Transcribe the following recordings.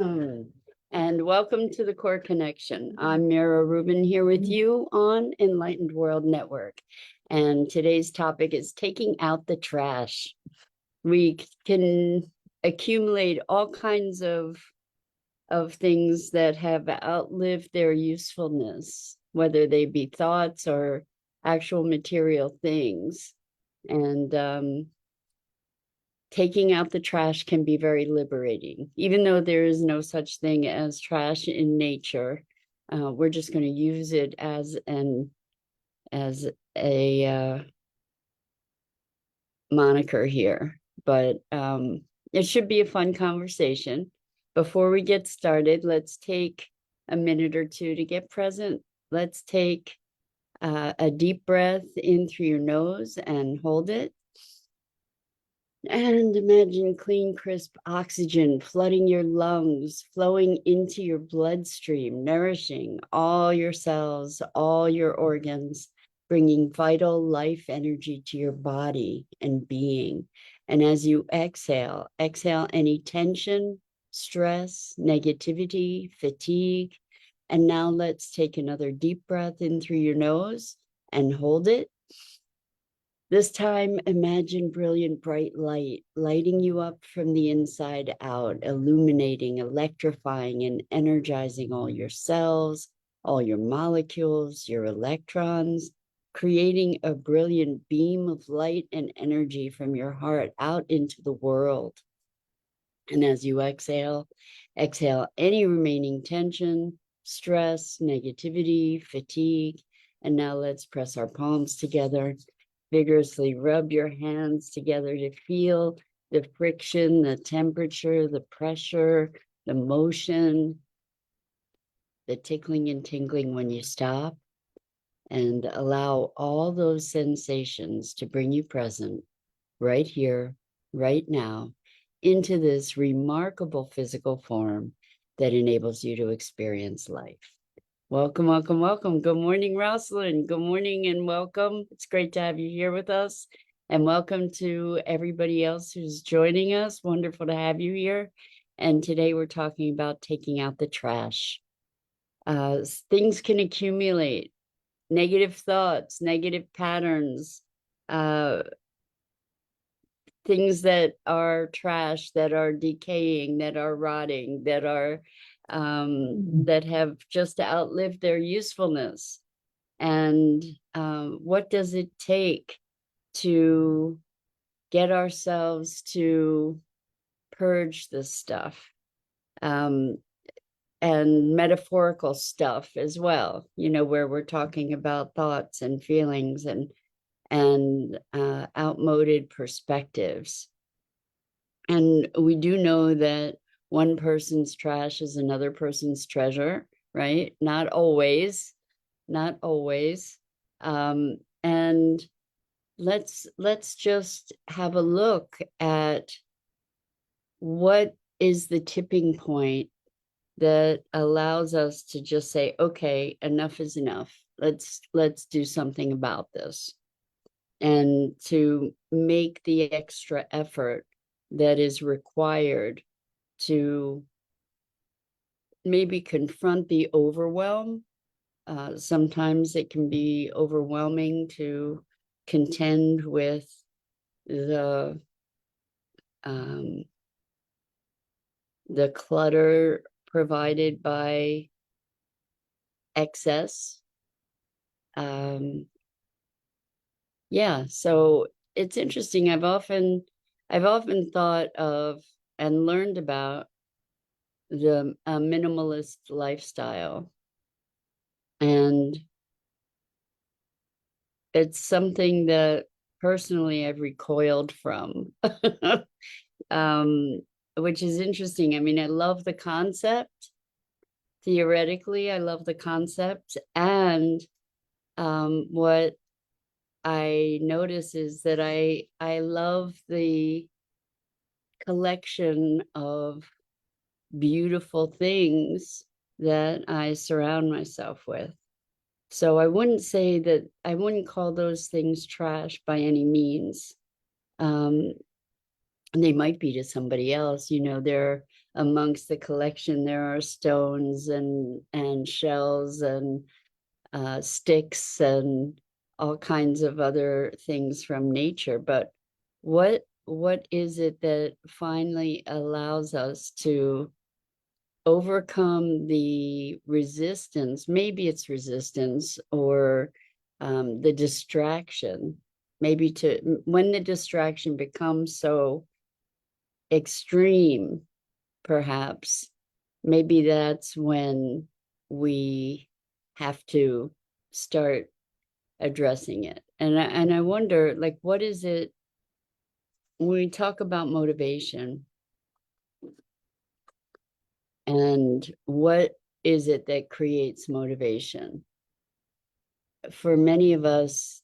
Um, And welcome to the Core Connection. I'm Mira Rubin here with you on Enlightened World Network. And today's topic is taking out the trash. We can accumulate all kinds of things that have outlived their usefulness, whether they be thoughts or actual material things. And taking out the trash can be very liberating, even though there is no such thing as trash in nature. We're just going to use it as a moniker here, but it should be a fun conversation. Before we get started, let's take a minute or two to get present. Let's take a deep breath in through your nose and hold it. And imagine clean, crisp oxygen flooding your lungs, flowing into your bloodstream, nourishing all your cells, all your organs, bringing vital life energy to your body and being. And as you exhale, exhale any tension, stress, negativity, fatigue. And now let's take another deep breath in through your nose and hold it. This time, imagine brilliant bright light lighting you up from the inside out, illuminating, electrifying, and energizing all your cells, all your molecules, your electrons, creating a brilliant beam of light and energy from your heart out into the world. And as you exhale, exhale any remaining tension, stress, negativity, fatigue. And now let's press our palms together. Vigorously rub your hands together to feel the friction, the temperature, the pressure, the motion, the tickling and tingling when you stop, and allow all those sensations to bring you present right here, right now, into this remarkable physical form that enables you to experience life. Welcome, welcome, welcome. Good morning, Rosalind. Good morning and welcome. It's great to have you here with us. And welcome to everybody else who's joining us. Wonderful to have you here. And today we're talking about taking out the trash. Things can accumulate, negative thoughts, negative patterns, uh, things that are trash, that are decaying, that are rotting, that have just outlived their usefulness. And what does it take to get ourselves to purge this stuff, and metaphorical stuff as well, where we're talking about thoughts and feelings and outmoded perspectives. And we do know that one person's trash is another person's treasure, right? Not always, not always. And let's just have a look at what is the tipping point that allows us to just say, okay, enough is enough. Let's do something about this, and to make the extra effort that is required to maybe confront the overwhelm. Sometimes it can be overwhelming to contend with the um, the clutter provided by excess. Yeah, so it's interesting. I've often thought of and learned about the minimalist lifestyle, and it's something that personally I've recoiled from. um, which is interesting. I mean, I love the concept. Theoretically, I love the concept. And what I notice is that I love the collection of beautiful things that I surround myself with. So I wouldn't call those things trash by any means. Um, they might be to somebody else. There are amongst the collection, there are stones and shells and sticks and all kinds of other things from nature. But what is it that finally allows us to overcome the resistance? Maybe it's resistance or the distraction. Maybe when the distraction becomes so extreme, perhaps, maybe that's when we have to start addressing it. And I wonder, like, what is it when we talk about motivation, and what is it that creates motivation? For many of us,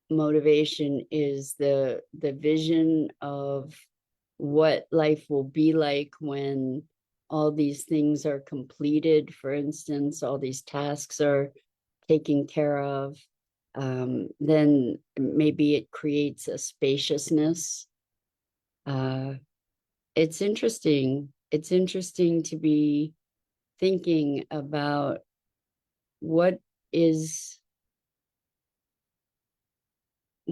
motivation is the vision of what life will be like when all these things are completed. For instance, all these tasks are taken care of. Then maybe it creates a spaciousness. It's interesting. It's interesting to be thinking about what is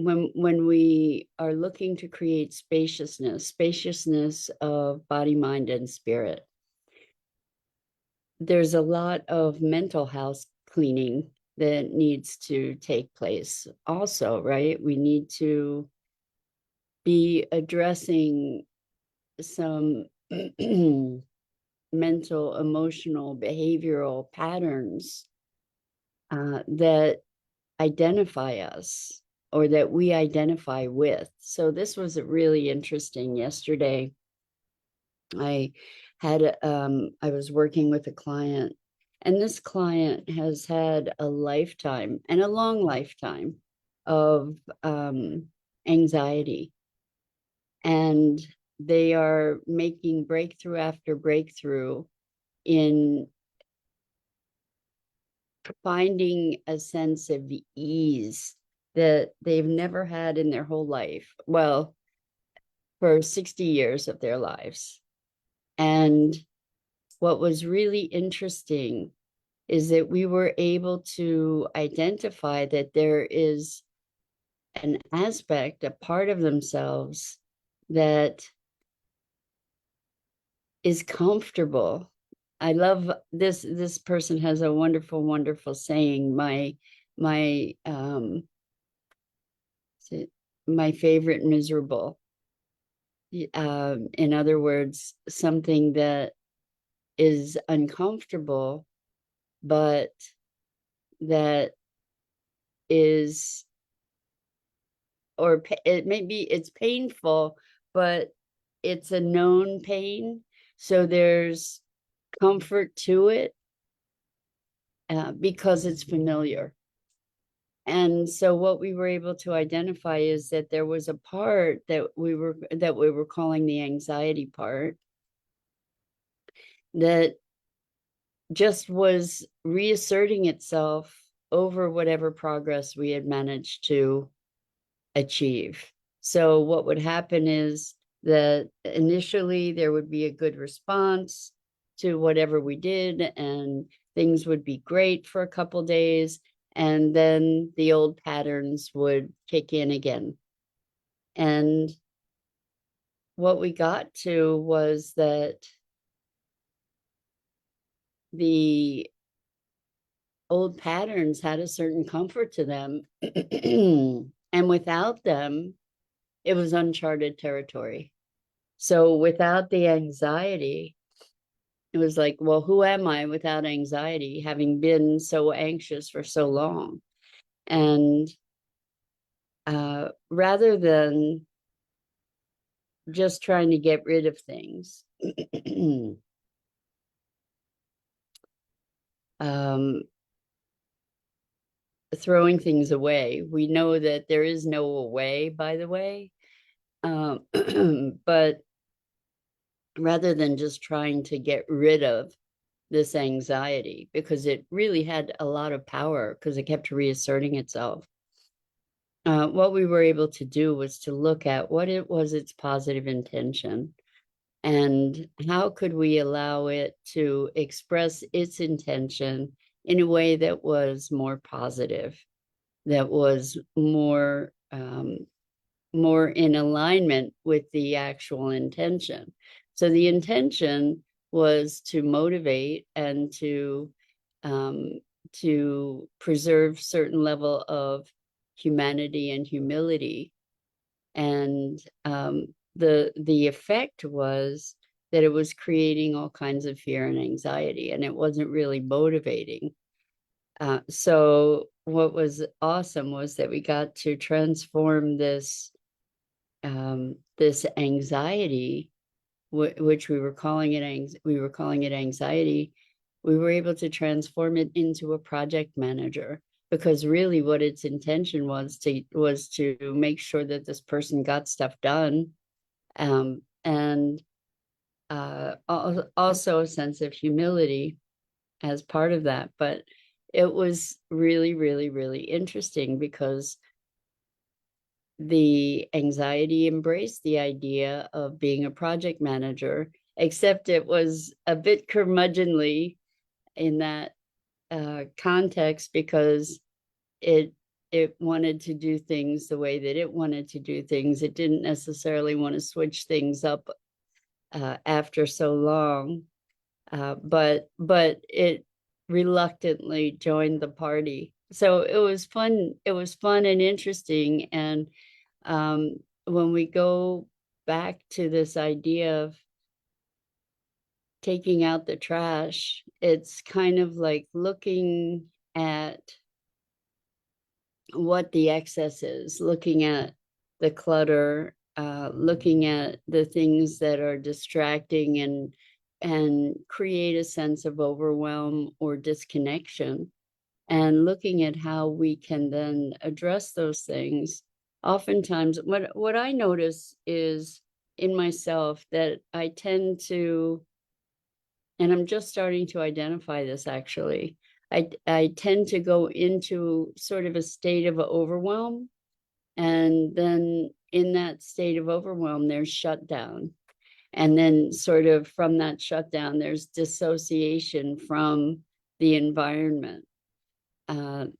when we are looking to create spaciousness of body, mind, and spirit. There's a lot of mental house cleaning that needs to take place also, right? We need to be addressing some mental, emotional, behavioral patterns that identify us or that we identify with. So this was really interesting. Yesterday, I was working with a client, and this client has had a lifetime and a long lifetime of anxiety, and they are making breakthrough after breakthrough in finding a sense of ease that they've never had in their whole life. Well, for 60 years of their lives. And what was really interesting is that we were able to identify that there is an aspect, a part of themselves that is comfortable. I love this. This person has a wonderful, wonderful saying. My my favorite miserable. In other words, something that is uncomfortable, but that is, or it maybe it's painful, but it's a known pain. So there's comfort to it because it's familiar. And so what we were able to identify is that there was a part that we were calling the anxiety part that just was reasserting itself over whatever progress we had managed to achieve. So what would happen is that initially there would be a good response to whatever we did, and things would be great for a couple days, and then the old patterns would kick in again. And what we got to was that the old patterns had a certain comfort to them. And without them, it was uncharted territory. So without the anxiety, it was like, well, who am I without anxiety, having been so anxious for so long? And rather than just trying to get rid of things, throwing things away. We know that there is no away, by the way. But rather than just trying to get rid of this anxiety, because it really had a lot of power because it kept reasserting itself, what we were able to do was to look at what it was its positive intention. And how could we allow it to express its intention in a way that was more positive, that was more in alignment with the actual intention. So the intention was to motivate and um, to preserve certain level of humanity and humility. And the effect was that it was creating all kinds of fear and anxiety, and it wasn't really motivating. So what was awesome was that we got to transform this anxiety, which we were calling it anxiety. We were able to transform it into a project manager, because really what its intention was to make sure that this person got stuff done, and also a sense of humility as part of that. But it was really, really, really interesting because the anxiety embraced the idea of being a project manager, except it was a bit curmudgeonly in that context, because it it wanted to do things the way that it wanted to do things. It didn't necessarily want to switch things up after so long, but it reluctantly joined the party. So it was fun. It was fun and interesting. And when we go back to this idea of taking out the trash, it's kind of like looking at what the excess is, looking at the clutter, looking at the things that are distracting and create a sense of overwhelm or disconnection, and looking at how we can then address those things. Oftentimes, what I notice is in myself that I tend to, and I'm just starting to identify this actually, I tend to go into sort of a state of overwhelm. And then in that state of overwhelm, there's shutdown. And then, sort of from that shutdown, there's dissociation from the environment. And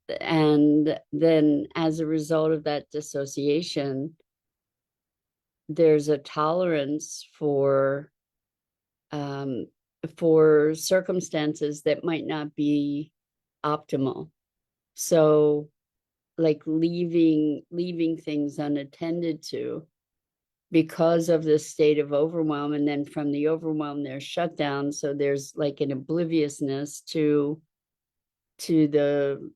then, as a result of that dissociation, there's a tolerance um, for circumstances that might not be optimal. So, like leaving things unattended to because of this state of overwhelm, and then from the overwhelm there's shutdown. So there's like an obliviousness to the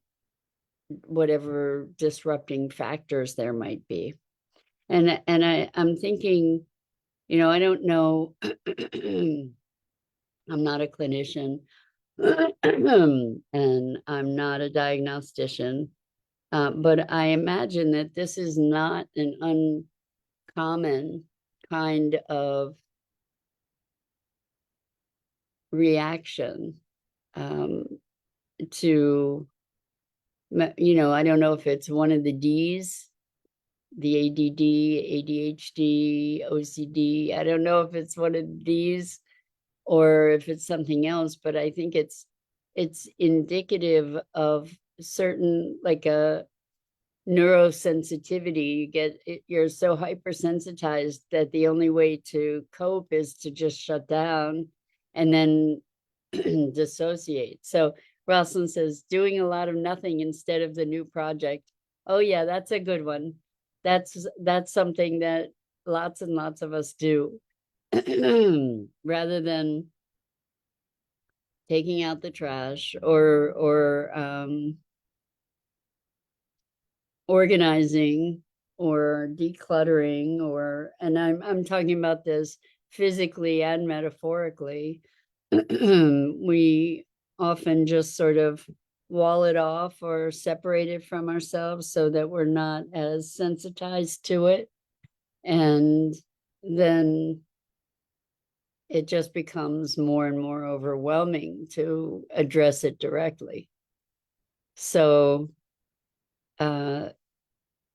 whatever disrupting factors there might be. I'm thinking, I don't know. I'm not a clinician, and I'm not a diagnostician, but I imagine that this is not an uncommon kind of reaction, um, to, I don't know if it's one of the D's, the ADD, ADHD, OCD. I don't know if it's one of these or if it's something else, but I think it's indicative of certain, like a neurosensitivity. You're so hypersensitized that the only way to cope is to just shut down and then dissociate. So Rosalind says, doing a lot of nothing instead of the new project. Oh yeah, that's a good one. That's something that lots and lots of us do. Rather than taking out the trash or organizing or decluttering, and I'm talking about this physically and metaphorically. We often just sort of wall it off or separate it from ourselves so that we're not as sensitized to it. And then it just becomes more and more overwhelming to address it directly. So uh,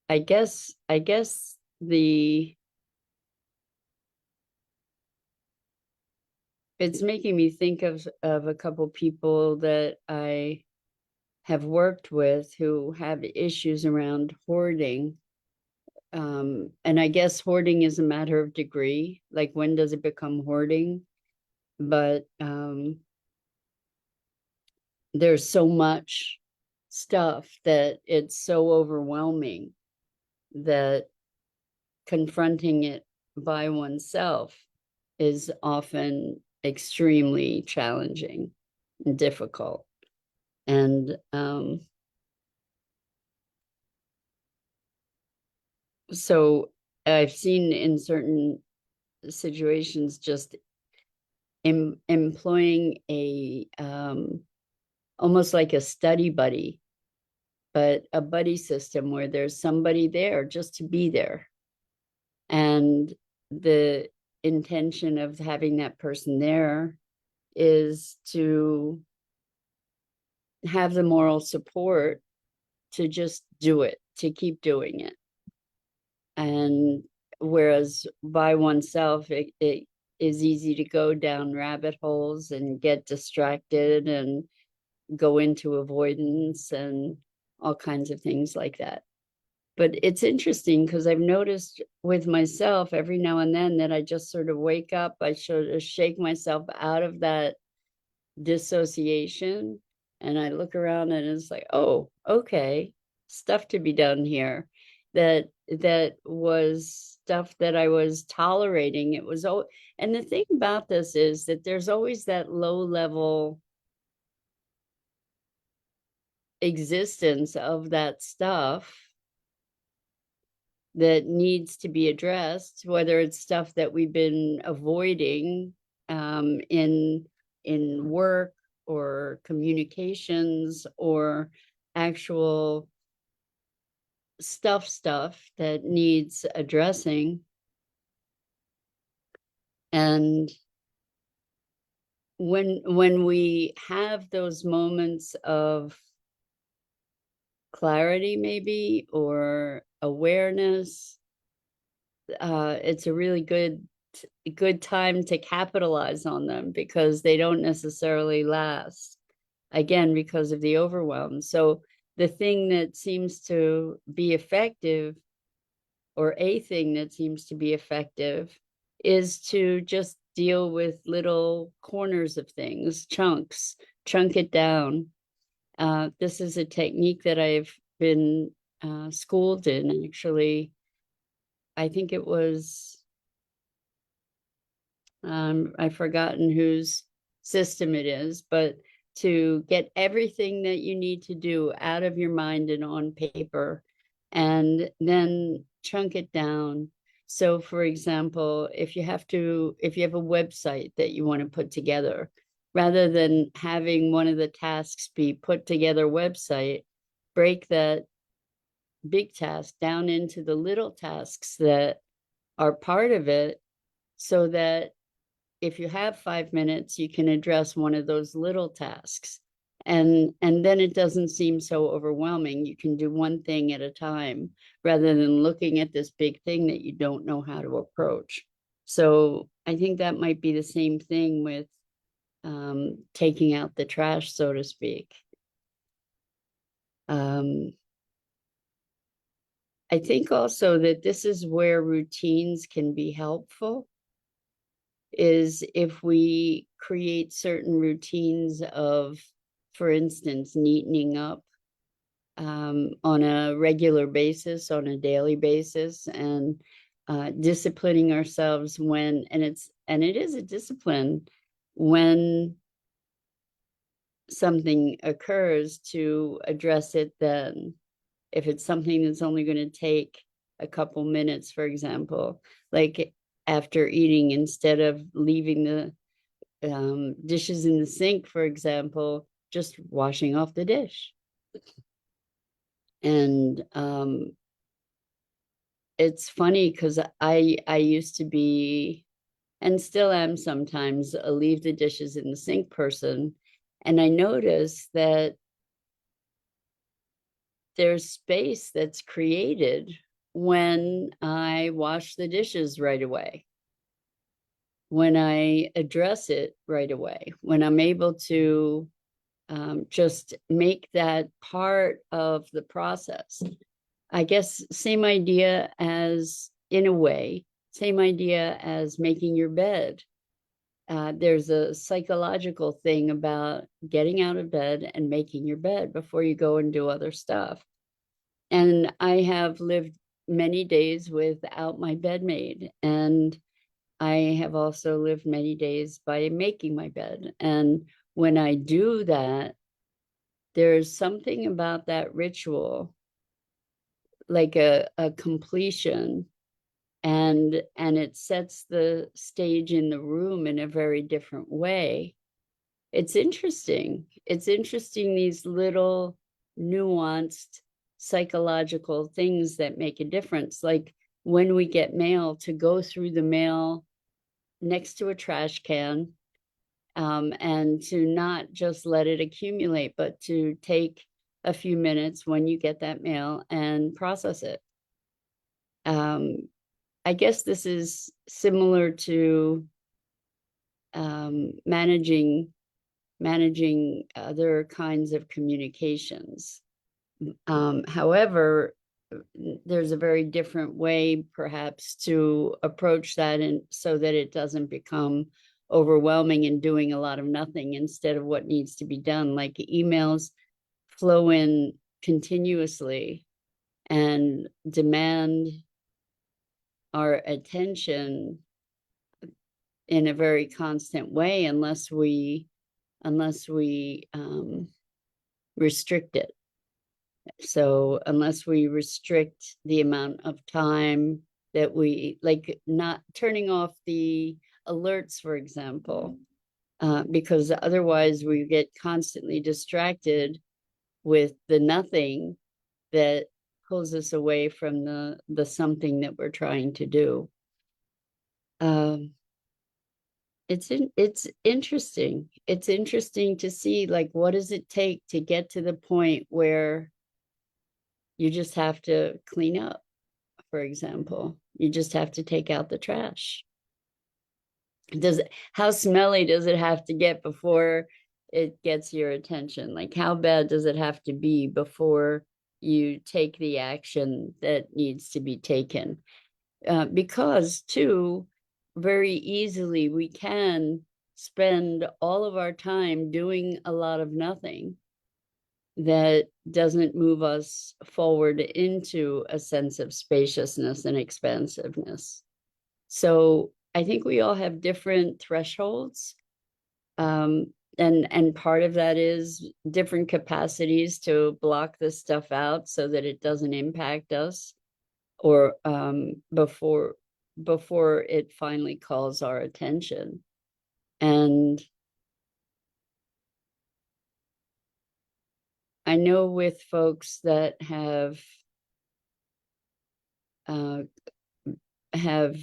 I guess the it's making me think of a couple people that I have worked with who have issues around hoarding. And I guess hoarding is a matter of degree. Like, when does it become hoarding? But there's so much stuff that it's so overwhelming that confronting it by oneself is often extremely challenging and difficult. And so I've seen in certain situations just employing a almost like a study buddy, but a buddy system where there's somebody there just to be there. And the intention of having that person there is to have the moral support to just do it, to keep doing it. And whereas by oneself, it is easy to go down rabbit holes and get distracted and go into avoidance and all kinds of things like that. But it's interesting because I've noticed with myself every now and then that I just sort of wake up, I sort of shake myself out of that dissociation, and I look around and it's like, oh, okay, stuff to be done here. That was stuff that I was tolerating. It was, oh, and the thing about this is that there's always that low level existence of that stuff that needs to be addressed, whether it's stuff that we've been avoiding in work or communications or actual stuff that needs addressing. And when we have those moments of clarity, maybe, or awareness, it's a really good time to capitalize on them, because they don't necessarily last, again, because of the overwhelm. So the thing that seems to be effective, or a thing that seems to be effective, is to just deal with little corners of things, chunk it down. This is a technique that I've been schooled in, actually. I think it was, I've forgotten whose system it is, but to get everything that you need to do out of your mind and on paper, and then chunk it down. So, for example, if you have a website that you want to put together, rather than having one of the tasks be put together website, break that big task down into the little tasks that are part of it, so that if you have 5 minutes, you can address one of those little tasks. And then it doesn't seem so overwhelming. You can do one thing at a time rather than looking at this big thing that you don't know how to approach. So I think that might be the same thing with taking out the trash, so to speak. I think also that this is where routines can be helpful, is if we create certain routines of, for instance, neatening up on a regular basis, on a daily basis, and disciplining ourselves when, and it is a discipline when something occurs, to address it then. If it's something that's only going to take a couple minutes, for example, like after eating, instead of leaving the dishes in the sink, for example, just washing off the dish. And it's funny because I used to be, and still am sometimes, a leave the dishes in the sink person. And I notice that there's space that's created when I wash the dishes right away. when I address it right away, when I'm able to just make that part of the process. I guess same idea as, in a way, same idea as making your bed. There's a psychological thing about getting out of bed and making your bed before you go and do other stuff. And I have lived many days without my bed made. And I have also lived many days by making my bed. And when I do that, there's something about that ritual, like a completion, and it sets the stage in the room in a very different way. It's interesting, these little nuanced psychological things that make a difference, like when we get mail, to go through the mail next to a trash can, and to not just let it accumulate, but to take a few minutes when you get that mail and process it. I guess this is similar to managing other kinds of communications. However, there's a very different way, perhaps, to approach that, and so that it doesn't become overwhelming and doing a lot of nothing instead of what needs to be done. Like emails flow in continuously and demand our attention in a very constant way, unless we restrict it. So unless we restrict the amount of time that we, like, not turning off the alerts, for example, because otherwise we get constantly distracted with the nothing that pulls us away from the something that we're trying to do. It's interesting. It's interesting to see, like, what does it take to get to the point where you just have to clean up, for example. You just have to take out the trash. How smelly does it have to get before it gets your attention? Like, how bad does it have to be before you take the action that needs to be taken? Because, too, very easily we can spend all of our time doing a lot of nothing that doesn't move us forward into a sense of spaciousness and expansiveness. So I think we all have different thresholds. And part of that is different capacities to block this stuff out so that it doesn't impact us, or before it finally calls our attention. And I know with folks that uh, have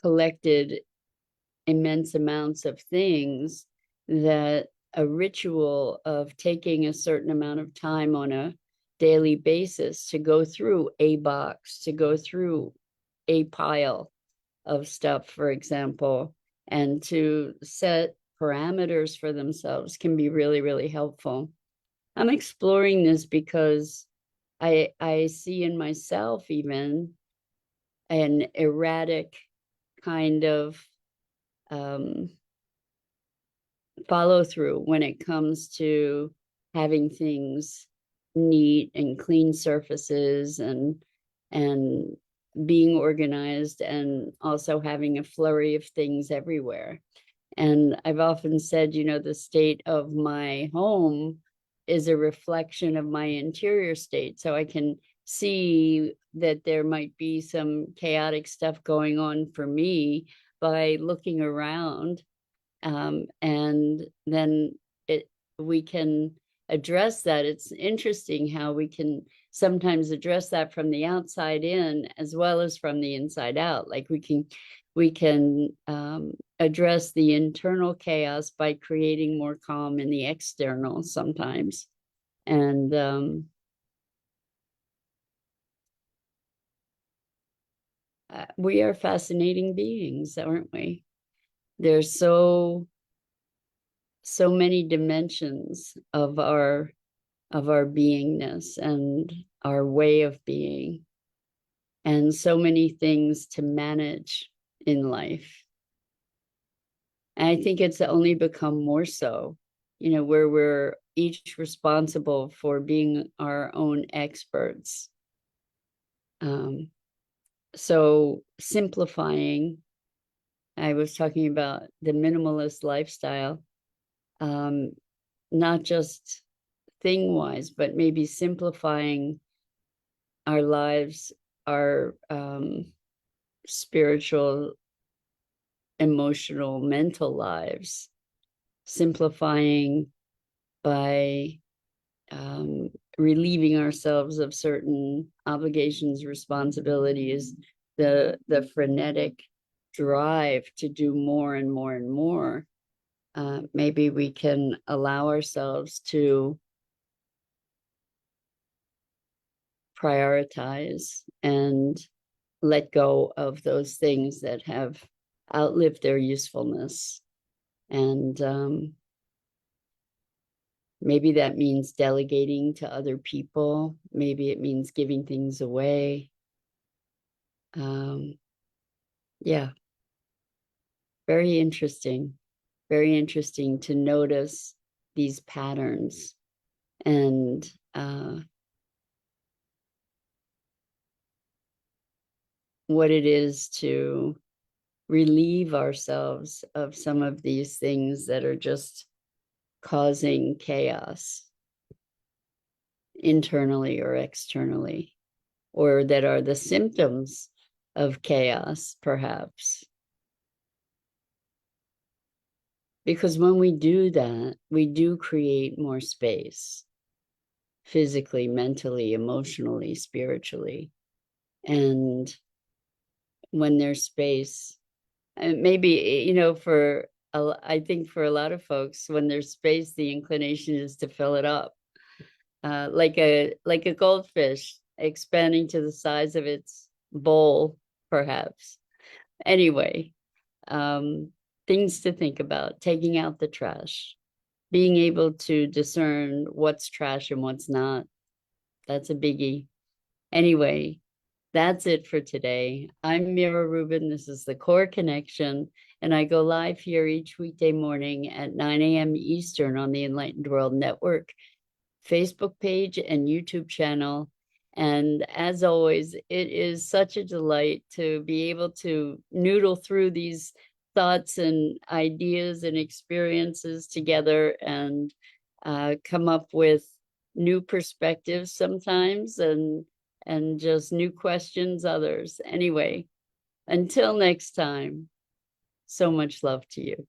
collected immense amounts of things, that a ritual of taking a certain amount of time on a daily basis to go through a box, to go through a pile of stuff, for example, and to set parameters for themselves can be really, really helpful. I'm exploring this because I see in myself even an erratic kind of follow through when it comes to having things neat and clean surfaces, and being organized, and also having a flurry of things everywhere. And I've often said, the state of my home is a reflection of my interior state. So I can see that there might be some chaotic stuff going on for me by looking around. And then we can address that. It's interesting how we can sometimes address that from the outside in as well as from the inside out. Like we can address the internal chaos by creating more calm in the external sometimes. And we are fascinating beings, aren't we? There's so many dimensions of our beingness and our way of being, and so many things to manage in life. And I think it's only become more so, where we're each responsible for being our own experts. So simplifying, I was talking about the minimalist lifestyle, not just thing wise, but maybe simplifying our lives, our spiritual, emotional, mental lives, simplifying by relieving ourselves of certain obligations, responsibilities, the frenetic drive to do more and more and more. Maybe we can allow ourselves to prioritize and let go of those things that have outlived their usefulness. And maybe that means delegating to other people. Maybe it means giving things away. Yeah, very interesting. Very interesting to notice these patterns and what it is to relieve ourselves of some of these things that are just causing chaos internally or externally, or that are the symptoms of chaos, perhaps. Because when we do that, we do create more space physically, mentally, emotionally, spiritually. And when there's space, and maybe, I think for a lot of folks, when there's space, the inclination is to fill it up, like a goldfish expanding to the size of its bowl, perhaps. Anyway, things to think about: taking out the trash, being able to discern what's trash and what's not. That's a biggie. Anyway, that's it for today. I'm Mira Rubin. This is the Core Connection, and I go live here each weekday morning at 9 a.m. Eastern on the Enlightened World Network Facebook page and YouTube channel. And as always, it is such a delight to be able to noodle through these thoughts and ideas and experiences together and come up with new perspectives sometimes, and just new questions others. Anyway, until next time, so much love to you.